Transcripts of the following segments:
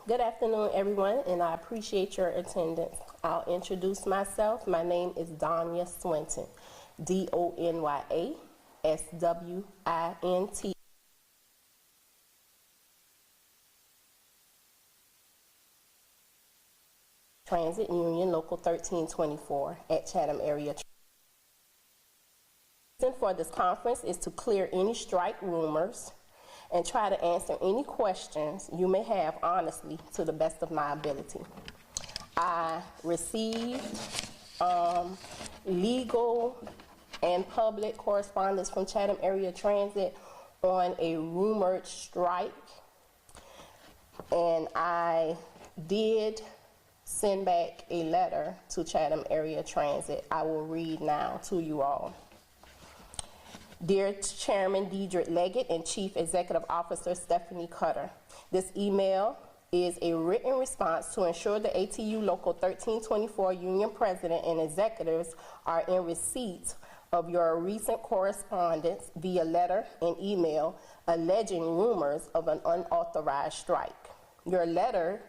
Good afternoon, everyone, and I appreciate your attendance. I'll introduce myself. My name is Donya Swinton, DONYA-SWINT. Transit Union Local 1324 at Chatham Area Transit. The reason for this conference is to clear any strike rumors and try to answer any questions you may have honestly to the best of my ability. I received legal and public correspondence from Chatham Area Transit on a rumored strike, and I did send back a letter to Chatham Area Transit. I will read now to you all. Dear Chairman Deidre Leggett and Chief Executive Officer Stephanie Cutter, this email is a written response to ensure the ATU Local 1324 Union President and executives are in receipt of your recent correspondence via letter and email alleging rumors of an unauthorized strike. Your letter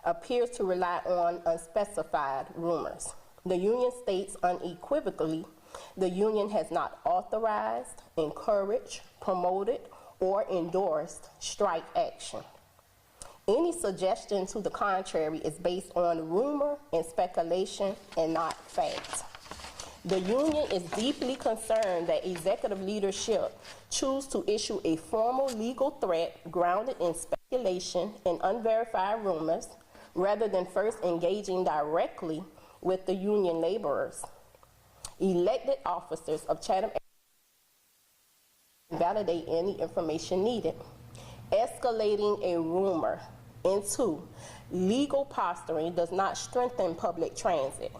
appears to rely on unspecified rumors. The union states unequivocally the union has not authorized, encouraged, promoted, or endorsed strike action. Any suggestion to the contrary is based on rumor and speculation and not fact. The union is deeply concerned that executive leadership choose to issue a formal legal threat grounded in speculation and unverified rumors rather than first engaging directly with the union laborers. Elected officers of Chatham validate any information needed. Escalating a rumor into legal posturing does not strengthen public transit,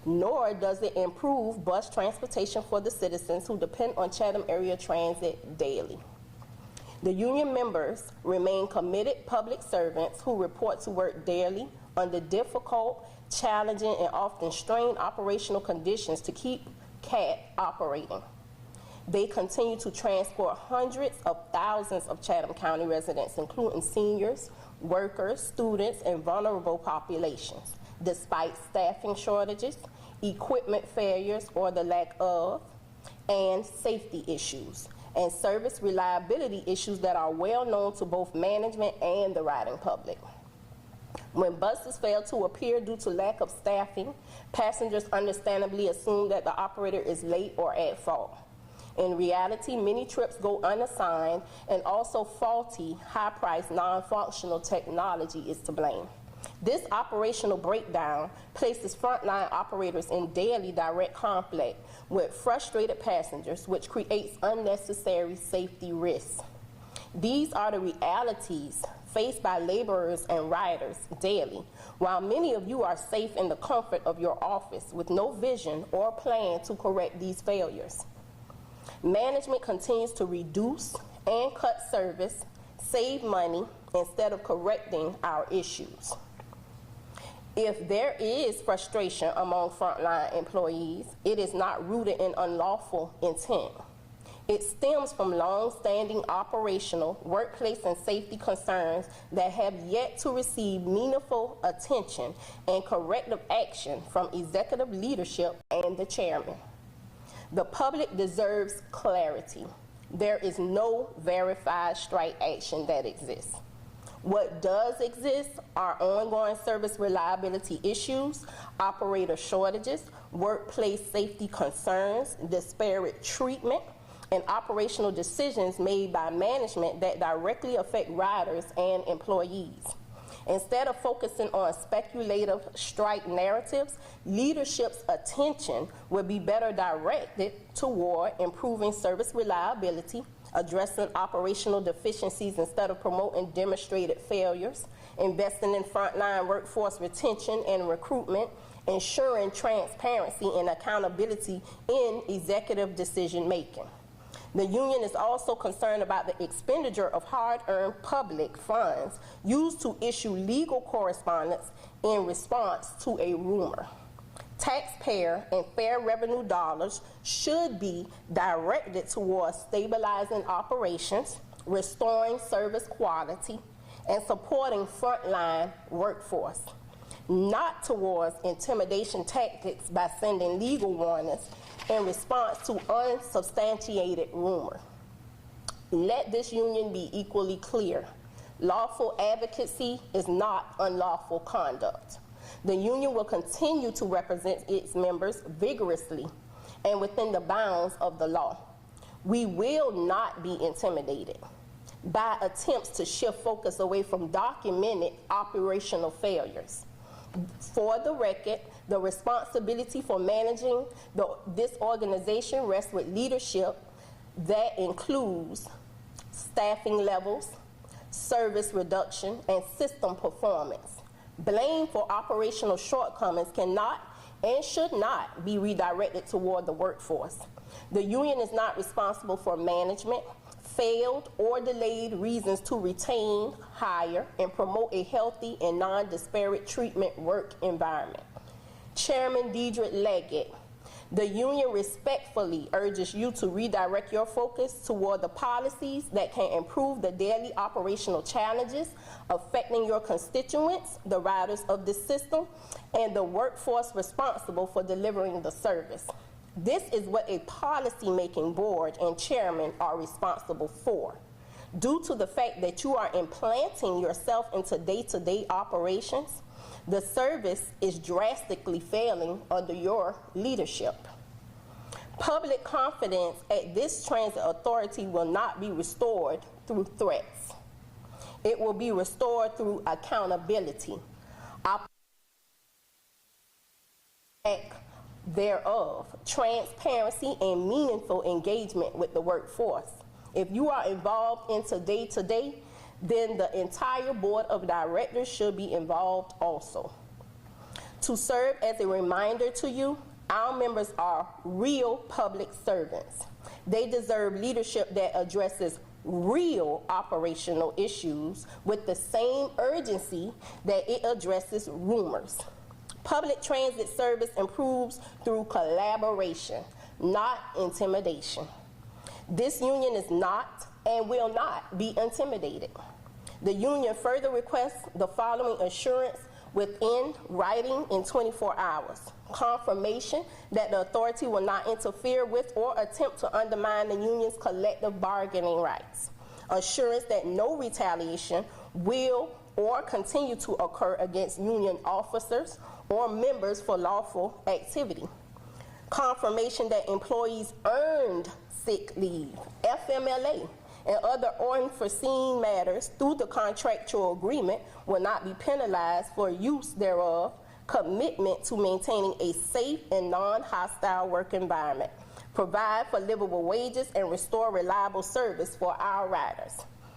nor does it improve bus transportation for the citizens who depend on Chatham Area Transit daily. The union members remain committed public servants who report to work daily under difficult, challenging, and often strained operational conditions to keep CAT operating. They continue to transport hundreds of thousands of Chatham County residents, including seniors, workers, students, and vulnerable populations, despite staffing shortages, equipment failures or the lack of, and safety issues, and service reliability issues that are well known to both management and the riding public. When buses fail to appear due to lack of staffing, passengers understandably assume that the operator is late or at fault. In reality, many trips go unassigned, and also faulty, high-priced, non-functional technology is to blame. This operational breakdown places frontline operators in daily direct conflict with frustrated passengers, which creates unnecessary safety risks. These are the realities faced by laborers and riders daily, while many of you are safe in the comfort of your office with no vision or plan to correct these failures. Management continues to reduce and cut service, save money, instead of correcting our issues. If there is frustration among frontline employees, it is not rooted in unlawful intent. It stems from long-standing operational, workplace, and safety concerns that have yet to receive meaningful attention and corrective action from executive leadership and the chairman. The public deserves clarity. There is no verified strike action that exists. What does exist are ongoing service reliability issues, operator shortages, workplace safety concerns, disparate treatment, and operational decisions made by management that directly affect riders and employees. Instead of focusing on speculative strike narratives, leadership's attention would be better directed toward improving service reliability, addressing operational deficiencies instead of promoting demonstrated failures, investing in frontline workforce retention and recruitment, ensuring transparency and accountability in executive decision making. The union is also concerned about the expenditure of hard-earned public funds used to issue legal correspondence in response to a rumor. Taxpayer and fair revenue dollars should be directed towards stabilizing operations, restoring service quality, and supporting frontline workforce, not towards intimidation tactics by sending legal warnings in response to unsubstantiated rumor. Let this union be equally clear. Lawful advocacy is not unlawful conduct. The union will continue to represent its members vigorously and within the bounds of the law. We will not be intimidated by attempts to shift focus away from documented operational failures. For the record, the responsibility for managing this organization rests with leadership that includes staffing levels, service reduction, and system performance. Blame for operational shortcomings cannot and should not be redirected toward the workforce. The union is not responsible for management, failed or delayed reasons to retain, hire, and promote a healthy and non-disparate treatment work environment. Chairman Deidre Leggett, the union respectfully urges you to redirect your focus toward the policies that can improve the daily operational challenges affecting your constituents, the riders of this system, and the workforce responsible for delivering the service. This is what a policy-making board and chairman are responsible for. Due to the fact that you are implanting yourself into day-to-day operations, the service is drastically failing under your leadership. Public confidence at this transit authority will not be restored through threats. It will be restored through accountability, thereof, transparency, and meaningful engagement with the workforce. If you are involved into day-to-day, then the entire board of directors should be involved also. To serve as a reminder to you, our members are real public servants. They deserve leadership that addresses real operational issues with the same urgency that it addresses rumors. Public transit service improves through collaboration, not intimidation. This union is not and will not be intimidated. The union further requests the following assurance within writing in 24 hours. Confirmation that the authority will not interfere with or attempt to undermine the union's collective bargaining rights. Assurance that no retaliation will or continue to occur against union officers or members for lawful activity. Confirmation that employees earned sick leave, FMLA, and other unforeseen matters through the contractual agreement will not be penalized for use thereof. Commitment to maintaining a safe and non-hostile work environment. Provide for livable wages and restore reliable service for our riders.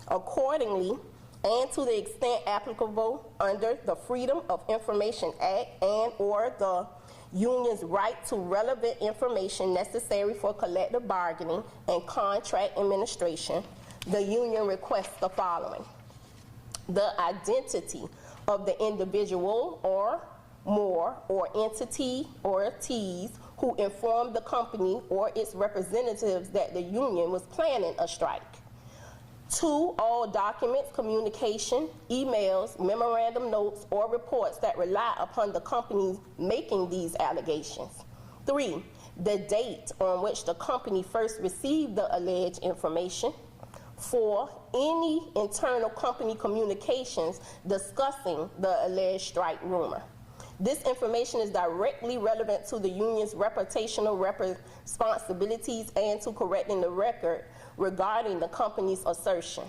Accordingly, and to the extent applicable under the Freedom of Information Act and or the union's right to relevant information necessary for collective bargaining and contract administration, the union requests the following: the identity of the individual or more or entity or entities who informed the company or its representatives that the union was planning a strike. 2, all documents, communication, emails, memorandum notes, or reports that rely upon the company making these allegations. 3, the date on which the company first received the alleged information. 4, any internal company communications discussing the alleged strike rumor. This information is directly relevant to the union's reputational responsibilities and to correcting the record regarding the company's assertion.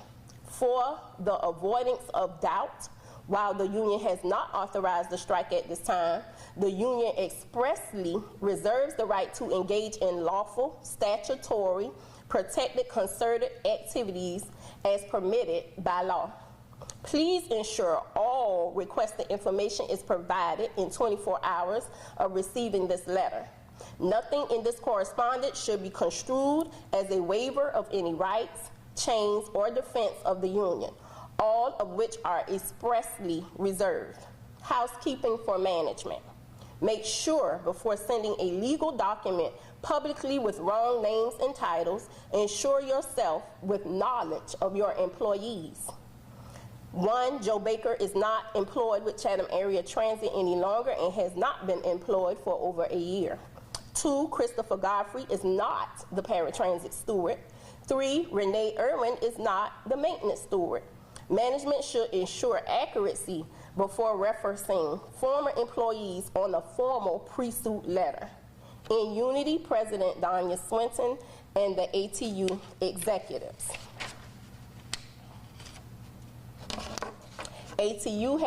4, the avoidance of doubt. While the union has not authorized the strike at this time, the union expressly reserves the right to engage in lawful, statutory, protected concerted activities as permitted by law. Please ensure all requested information is provided in 24 hours of receiving this letter. Nothing in this correspondence should be construed as a waiver of any rights, chains, or defense of the union, all of which are expressly reserved. Housekeeping for management. Make sure before sending a legal document publicly with wrong names and titles, ensure yourself with knowledge of your employees. 1, Joe Baker is not employed with Chatham Area Transit any longer and has not been employed for over a year. 2, Christopher Godfrey is not the paratransit steward. 3, Renee Irwin is not the maintenance steward. Management should ensure accuracy before referencing former employees on a formal pre-suit letter. In unity, President Donya Swinton and the ATU executives. ATU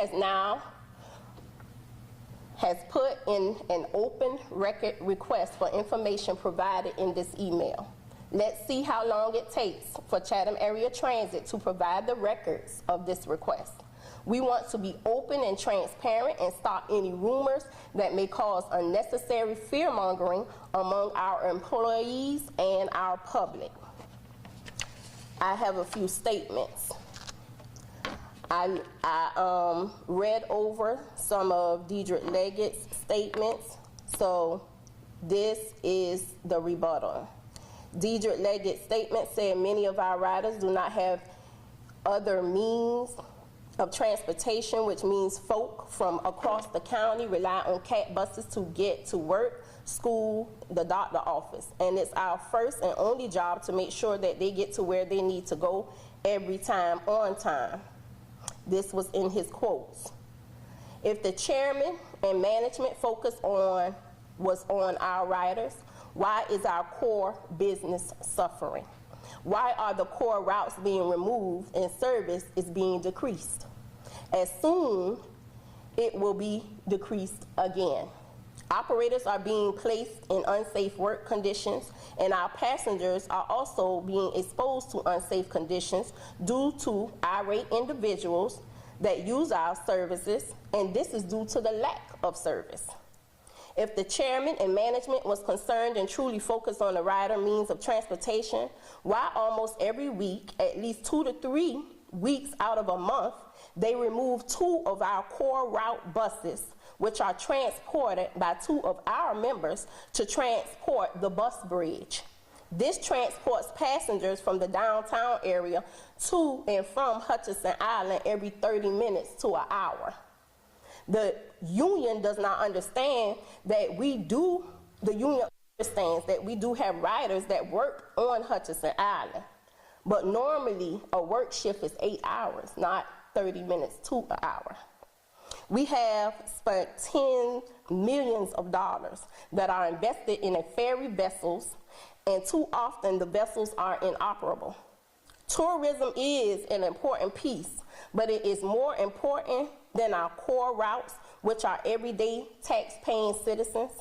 has put in an open record request for information provided in this email. Let's see how long it takes for Chatham Area Transit to provide the records of this request. We want to be open and transparent and stop any rumors that may cause unnecessary fear-mongering among our employees and our public. I have a few statements. I read over some of Deidre Leggett's statements, so this is the rebuttal. Deidre Leggett's statement said many of our riders do not have other means of transportation, which means folk from across the county rely on CAT buses to get to work, school, the doctor office. And it's our first and only job to make sure that they get to where they need to go every time on time. This was in his quotes. If the chairman and management focus was on our riders, why is our core business suffering? Why are the core routes being removed and service is being decreased? As soon, it will be decreased again. Operators are being placed in unsafe work conditions, and our passengers are also being exposed to unsafe conditions due to irate individuals that use our services, and this is due to the lack of service. If the chairman and management was concerned and truly focused on the rider means of transportation, why almost every week, at least 2 to 3 weeks out of a month, they remove 2 of our core route buses, which are transported by 2 of our members to transport the bus bridge. This transports passengers from the downtown area to and from Hutchinson Island every 30 minutes to an hour. The union does not understand that the union understands that we do have riders that work on Hutchinson Island, but normally a work shift is 8 hours, not 30 minutes to an hour. We have spent millions of dollars that are invested in ferry vessels, and too often the vessels are inoperable. Tourism is an important piece, but it is more important than our core routes, which are everyday tax-paying citizens.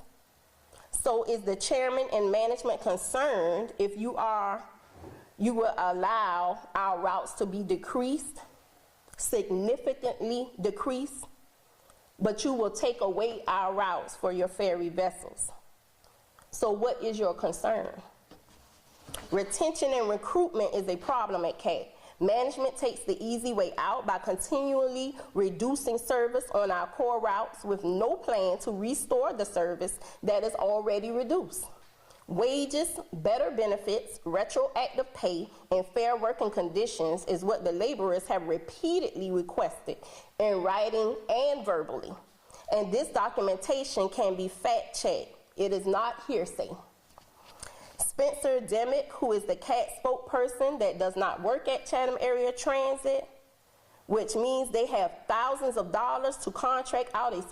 So is the chairman and management concerned if you will allow our routes to be decreased, significantly decreased, but you will take away our routes for your ferry vessels? So what is your concern? Retention and recruitment is a problem at CAT. Management takes the easy way out by continually reducing service on our core routes with no plan to restore the service that is already reduced. Wages, better benefits, retroactive pay, and fair working conditions is what the laborers have repeatedly requested in writing and verbally. And this documentation can be fact-checked. It is not hearsay. Spencer Demick, who is the CAT spokesperson that does not work at Chatham Area Transit, which means they have thousands of dollars to contract out a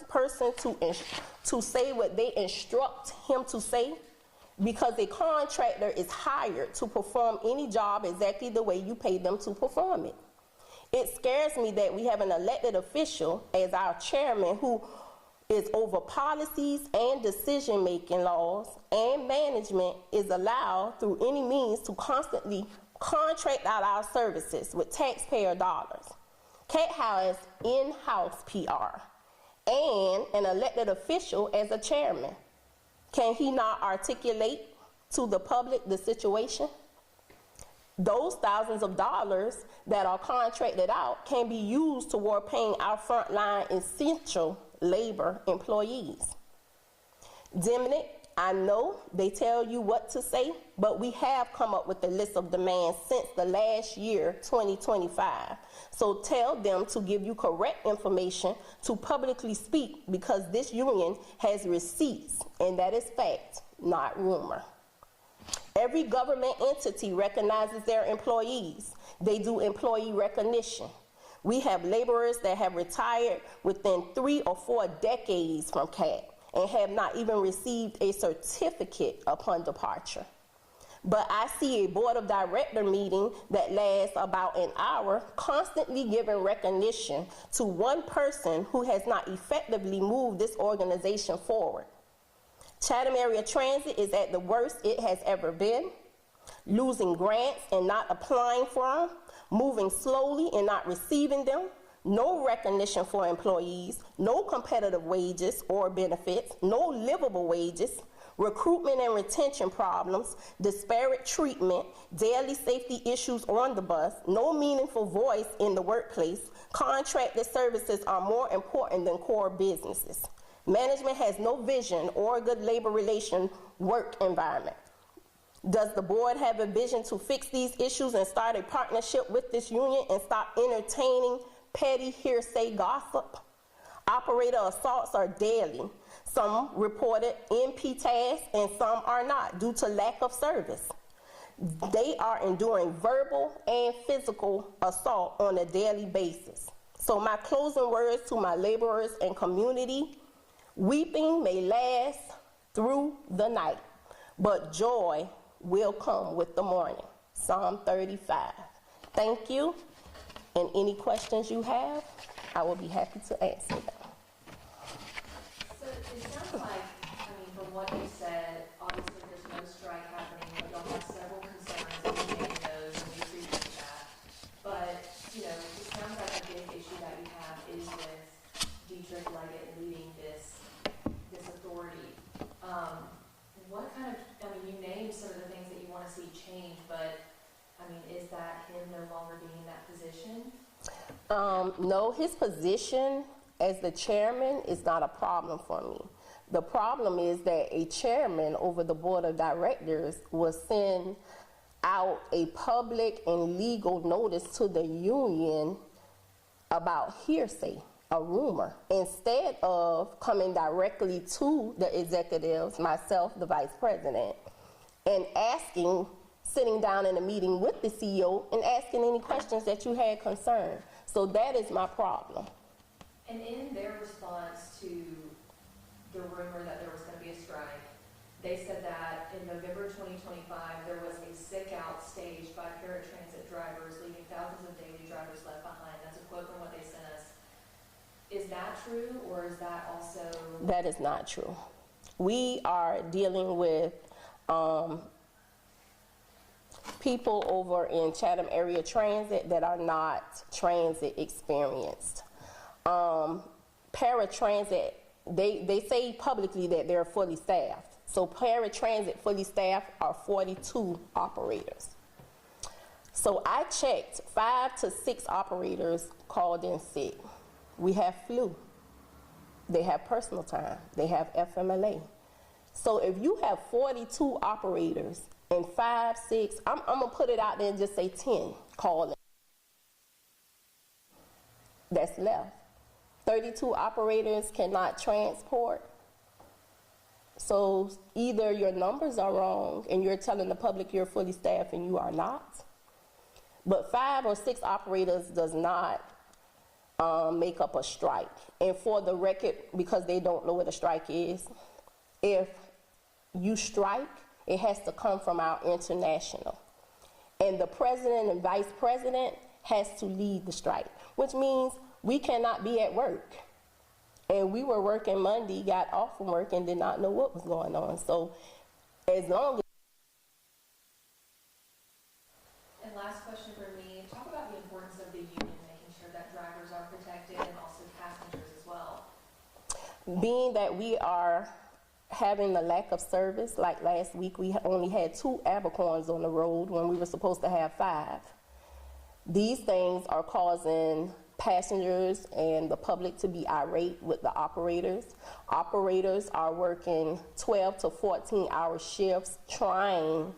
person to say what they instruct him to say, because a contractor is hired to perform any job exactly the way you pay them to perform it. It scares me that we have an elected official as our chairman who is over policies and decision-making laws, and management is allowed through any means to constantly contract out our services with taxpayer dollars. CAT has in-house PR and an elected official as a chairman. Can he not articulate to the public the situation? Those thousands of dollars that are contracted out can be used toward paying our frontline essential labor employees. Demick I know they tell you what to say, but we have come up with a list of demands since the last year, 2025. So tell them to give you correct information to publicly speak, because this union has receipts, and that is fact, not rumor. Every government entity recognizes their employees. They do employee recognition. We have laborers that have retired within 3 or 4 decades from CAT and have not even received a certificate upon departure. But I see a board of director meeting that lasts about an hour, constantly giving recognition to one person who has not effectively moved this organization forward. Chatham Area Transit is at the worst it has ever been, losing grants and not applying for them, moving slowly and not receiving them, no recognition for employees, no competitive wages or benefits, no livable wages, recruitment and retention problems, disparate treatment, daily safety issues on the bus, no meaningful voice in the workplace. Contracted services are more important than core businesses. Management has no vision or a good labor relation work environment. Does the board have a vision to fix these issues and start a partnership with this union and stop entertaining petty hearsay gossip? Operator assaults are daily. Some reported MP tasks and some are not due to lack of service. They are enduring verbal and physical assault on a daily basis. So my closing words to my laborers and community: weeping may last through the night, but joy will come with the morning. Psalm 35. Thank you. And any questions you have, I will be happy to answer them. So it sounds like, I mean, from what you said, obviously there's no strike happening, but y'all have several concerns, and we made those, and we appreciate that. But, you know, it sounds like a big issue that you have is with Dietrich Leggett leading this authority. What kind of, I mean, you named some of the things that you want to see change, but I mean, is that him no longer being in that position? No, his position as the chairman is not a problem for me. The problem is that a chairman over the board of directors will send out a public and legal notice to the union about hearsay, a rumor, instead of coming directly to the executives, myself, the vice president, and sitting down in a meeting with the CEO and asking any questions that you had concern. So that is my problem. And in their response to the rumor that there was going to be a strike, they said that in November 2025, there was a sick out staged by paratransit drivers, leaving thousands of daily drivers left behind. That's a quote from what they sent us. Is that true, or is that also? That is not true. We are dealing with people over in Chatham Area Transit that are not transit experienced. Paratransit, they say publicly that they're fully staffed. So paratransit fully staffed are 42 operators. So I checked, 5 to 6 operators called in sick. We have flu. They have personal time. They have FMLA. So if you have 42 operators and 5, 6, I'm gonna put it out there and just say 10 calling. That's left. 32 operators cannot transport. So either your numbers are wrong and you're telling the public you're fully staffed and you are not. But 5 or 6 operators does not make up a strike. And for the record, because they don't know what a strike is, if you strike, it has to come from our international. And the president and vice president has to lead the strike, which means we cannot be at work. And we were working Monday, got off from work, and did not know what was going on. So as long as... And last question for me, talk about the importance of the union, making sure that drivers are protected and also passengers as well. Being that we are having a lack of service, like last week we only had 2 Abercorns on the road when we were supposed to have 5. These things are causing passengers and the public to be irate with the operators. Operators are working 12 to 14-hour shifts trying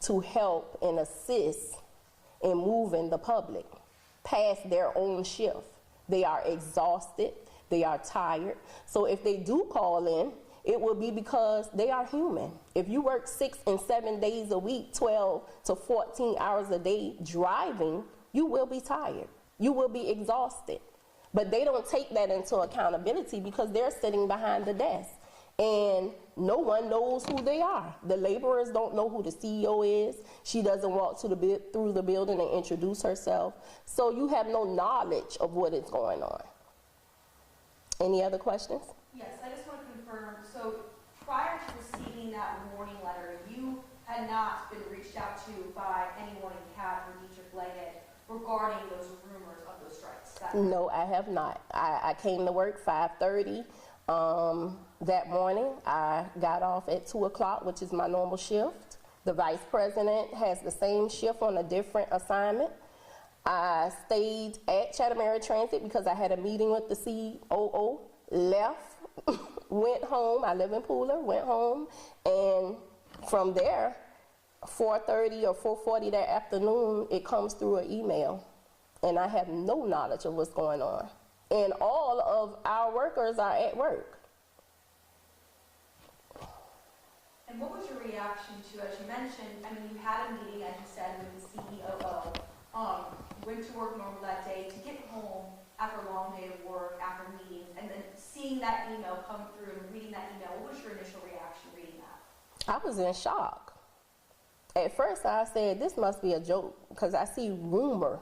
to help and assist in moving the public past their own shift. They are exhausted, they are tired. So if they do call in, it will be because they are human. If you work 6 and 7 days a week, 12 to 14 hours a day driving, you will be tired. You will be exhausted. But they don't take that into accountability because they're sitting behind the desk. And no one knows who they are. The laborers don't know who the CEO is. She doesn't walk through the building and introduce herself. So you have no knowledge of what is going on. Any other questions? Yes, I just want to confirm, so prior to receiving that warning letter, you had not been reached out to by anyone in CAT or Dietrich Leggett regarding those rumors of those strikes? No, I have not. I came to work 5:30 that morning. I got off at 2 o'clock, which is my normal shift. The vice president has the same shift on a different assignment. I stayed at Chatham Area Transit because I had a meeting with the COO, left, went home. I live in Pooler, went home, and from there, 4:30 or 4:40 that afternoon, it comes through an email, and I have no knowledge of what's going on. And all of our workers are at work. And what was your reaction to, as you mentioned, I mean, you had a meeting, as you said, with the CEOO, went to work normal that day to get home after a long day of work, after meetings, and then seeing that email come through and reading that email, what was your initial reaction reading that? I was in shock. At first I said, this must be a joke, because I see rumor.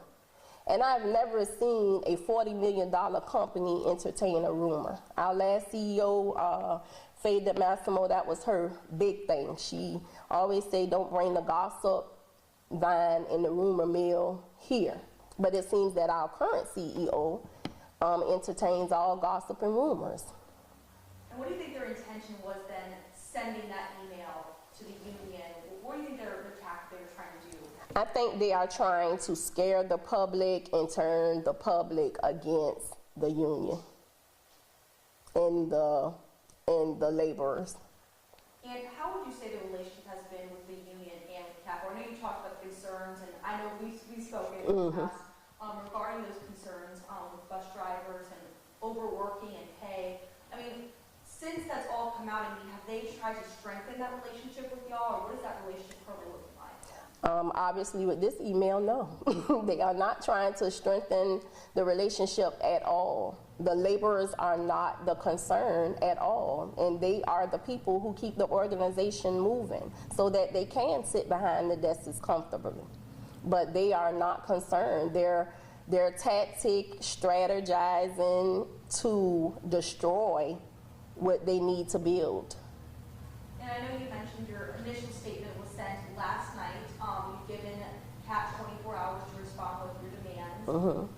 And I've never seen a $40 million company entertain a rumor. Our last CEO, Faye Massimo, that was her big thing. She always said, don't bring the gossip vine in the rumor mill here. But it seems that our current CEO entertains all gossip and rumors. And what do you think their intention was then, sending that email to the union? What do you think their tactic they were trying to do? I think they are trying to scare the public and turn the public against the union and the laborers. And how would you say the relationship has been with the union and with CAPO? I know you talked about the concerns, and I know we've spoken in the past regarding those concerns with bus drivers and overworking and pay. I mean, since that's all come out, I mean, have they tried to strengthen that relationship with y'all, or what is that relationship currently looking like? Obviously, with this email, no. They are not trying to strengthen the relationship at all. The laborers are not the concern at all, and they are the people who keep the organization moving so that they can sit behind the desks comfortably. But they are not concerned. They're tactic strategizing to destroy what they need to build. And I know you mentioned your initial statement was sent last night. You've given CAT 24 hours to respond with your demands.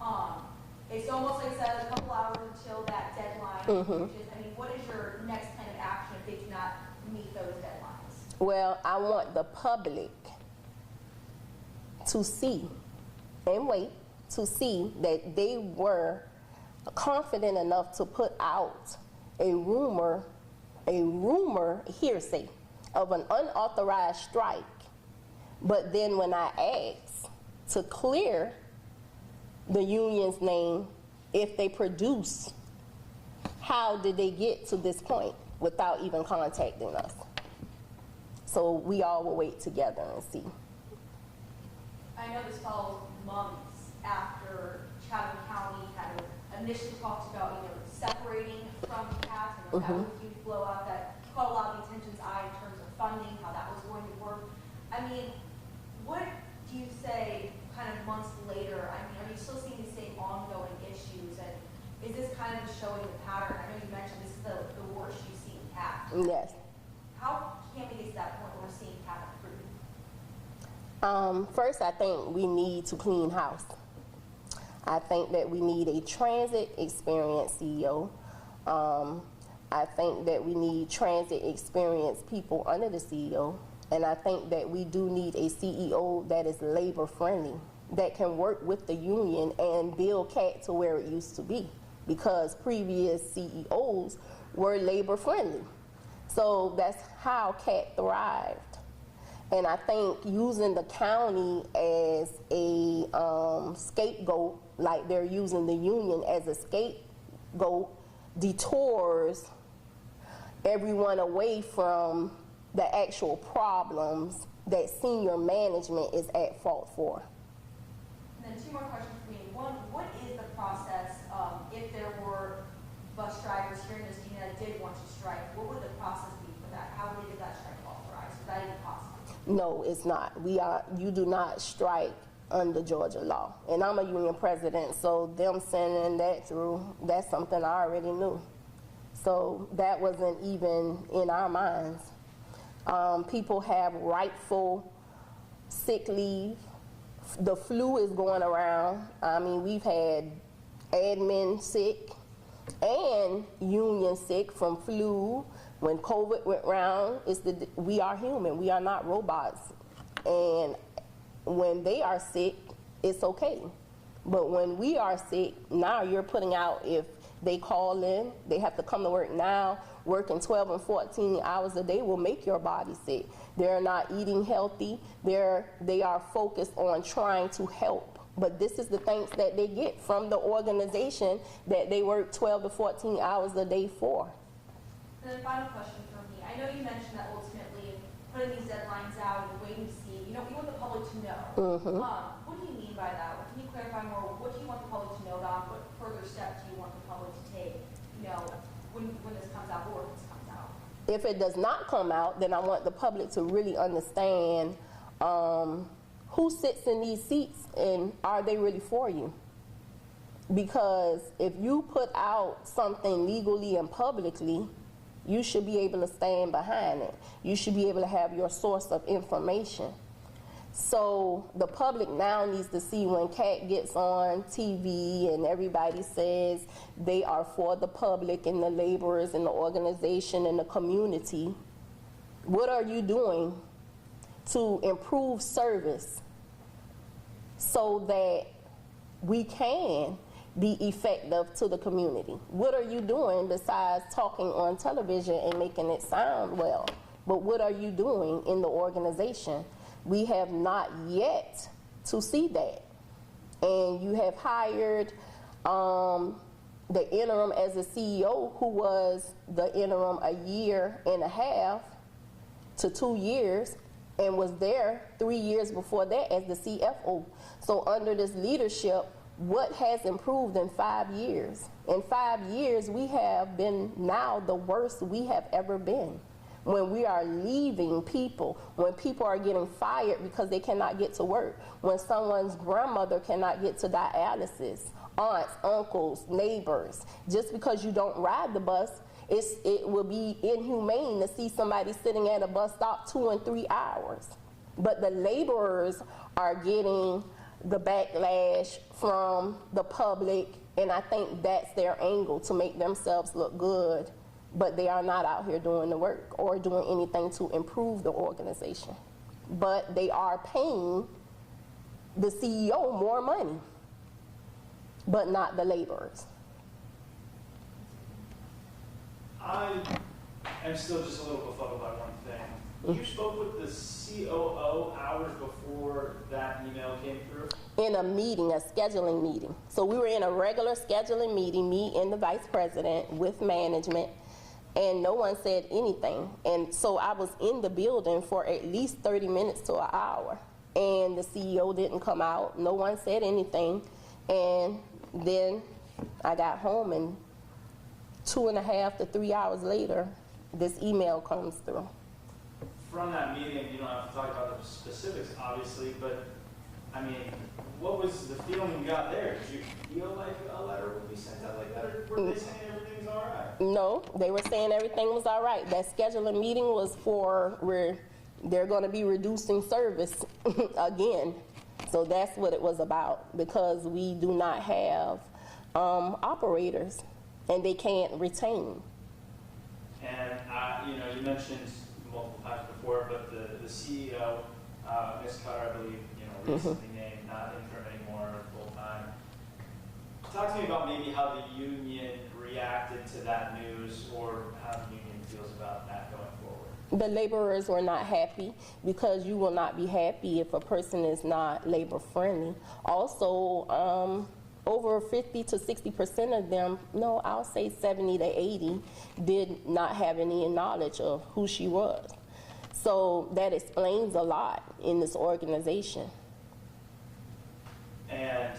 It's almost like I said, a couple hours until that deadline. Which is, I mean, what is your next plan of action if they do not meet those deadlines? Well, I want the public to see and wait to see that they were confident enough to put out a rumor hearsay of an unauthorized strike. But then when I asked to clear the union's name, if they produce, how did they get to this point without even contacting us? So we all will wait together and see. I know this follows months after Chatham County kind of initially talked about, separating from CAT, and that was a huge blowout that caught a lot of the attention's eye in terms of funding, how that was going to work. I mean, what do you say kind of months later? I mean, are you still seeing the same ongoing issues? And is this kind of showing the pattern? I know you mentioned this is the worst you see in CAT. Yes. How can we get to that point where we're seeing CAT improve? First, I think we need to clean house. I think that we need a transit experience CEO. I think that we need transit experience people under the CEO. And I think that we do need a CEO that is labor friendly. that can work with the union and build CAT to where it used to be, because previous CEOs were labor friendly. So that's how CAT thrived. And I think using the county as a scapegoat, like they're using the union as a scapegoat, detours everyone away from the actual problems that senior management is at fault for. And then two more questions for me. One, what is the process if there were bus drivers here in this union that did want to strike? What would the process be for that? How would that strike authorized? Is that even possible? No, it's not. You do not strike under Georgia law. And I'm a union president, so them sending that through, that's something I already knew. So that wasn't even in our minds. People have rightful sick leave. The flu is going around. I mean, we've had admin sick and union sick from flu. When COVID went round, we are human. We are not robots. And when they are sick, it's okay. But when we are sick, now you're putting out, if they call in, they have to come to work now, working 12 and 14 hours a day will make your body sick. They're not eating healthy. They are focused on trying to help. But this is the thanks that they get from the organization that they work 12 to 14 hours a day for. And then final question for me. I know you mentioned that ultimately putting these deadlines out and waiting to see, you want the public to know. Mm-hmm. What do you mean by that? Can you clarify more? What do you want the public to know about? What further steps do you want the public to take, when this comes out or if this comes out? If it does not come out, then I want the public to really understand who sits in these seats and are they really for you? Because if you put out something legally and publicly, you should be able to stand behind it. You should be able to have your source of information. So the public now needs to see when CAT gets on TV and everybody says they are for the public and the laborers and the organization and the community, what are you doing to improve service so that we can be effective to the community? What are you doing besides talking on television and making it sound well? But what are you doing in the organization? We have not yet to see that. And you have hired the interim as a CEO, who was the interim a year and a half to 2 years, and was there 3 years before that as the CFO. So under this leadership, what has improved in 5 years? In 5 years, we have been now the worst we have ever been. When we are leaving people, when people are getting fired because they cannot get to work, when someone's grandmother cannot get to dialysis, aunts, uncles, neighbors, just because you don't ride the bus, it will be inhumane to see somebody sitting at a bus stop 2 and 3 hours. But the laborers are getting the backlash from the public, and I think that's their angle, to make themselves look good. But they are not out here doing the work or doing anything to improve the organization. But they are paying the CEO more money, but not the laborers. I am still just a little befuddled by one thing. You spoke with the COO hours before that email came through? In a meeting, a scheduling meeting. So we were in a regular scheduling meeting, me and the vice president with management, and no one said anything. And so I was in the building for at least 30 minutes to an hour, and the CEO didn't come out. No one said anything. And then I got home, and 2.5 to 3 hours later, this email comes through. From that meeting, you don't have to talk about the specifics, obviously, but I mean, what was the feeling you got there? Did you feel like a letter would be sent out like that, or were they saying everything's all right? No, they were saying everything was all right. That scheduling meeting was for where they're going to be reducing service again. So that's what it was about, because we do not have operators, and they can't retain. And you mentioned multiple times before, but the CEO, Ms. Cutter, I believe, recently named not interim anymore, full-time. Talk to me about maybe how the union reacted to that news, or how the union feels about that going forward. The laborers were not happy, because you will not be happy if a person is not labor friendly. Also, over 50 to 60% of them, no, I'll say 70 to 80, did not have any knowledge of who she was. So that explains a lot in this organization. And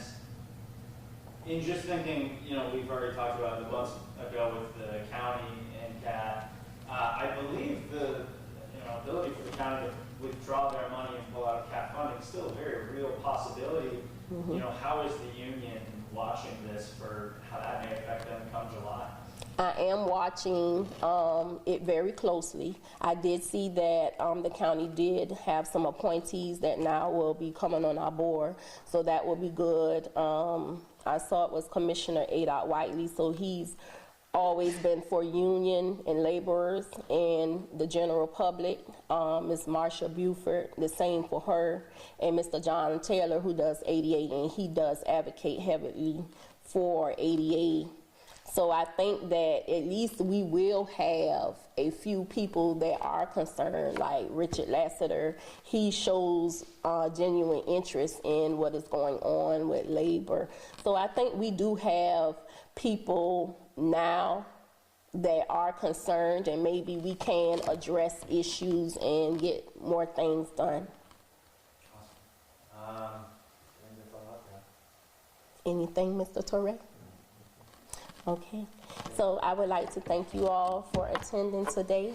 in just thinking, you know, we've already talked about the months ago with the county and CAT. I believe the ability for the county to withdraw their money and pull out of CAT funding is still a very real possibility. You know, how is the union watching this for how that may affect them come July? I am watching it very closely. I did see that the county did have some appointees that now will be coming on our board, so that will be good. I saw it was Commissioner Adot Whiteley, so he's always been for union and laborers and the general public. Ms. Marsha Buford, the same for her, and Mr. John Taylor, who does ADA, and he does advocate heavily for ADA. So I think that at least we will have a few people that are concerned, like Richard Lassiter. He shows genuine interest in what is going on with labor. So I think we do have people now that are concerned, and maybe we can address issues and get more things done. Anything, Mr. Torre? Okay, so I would like to thank you all for attending today.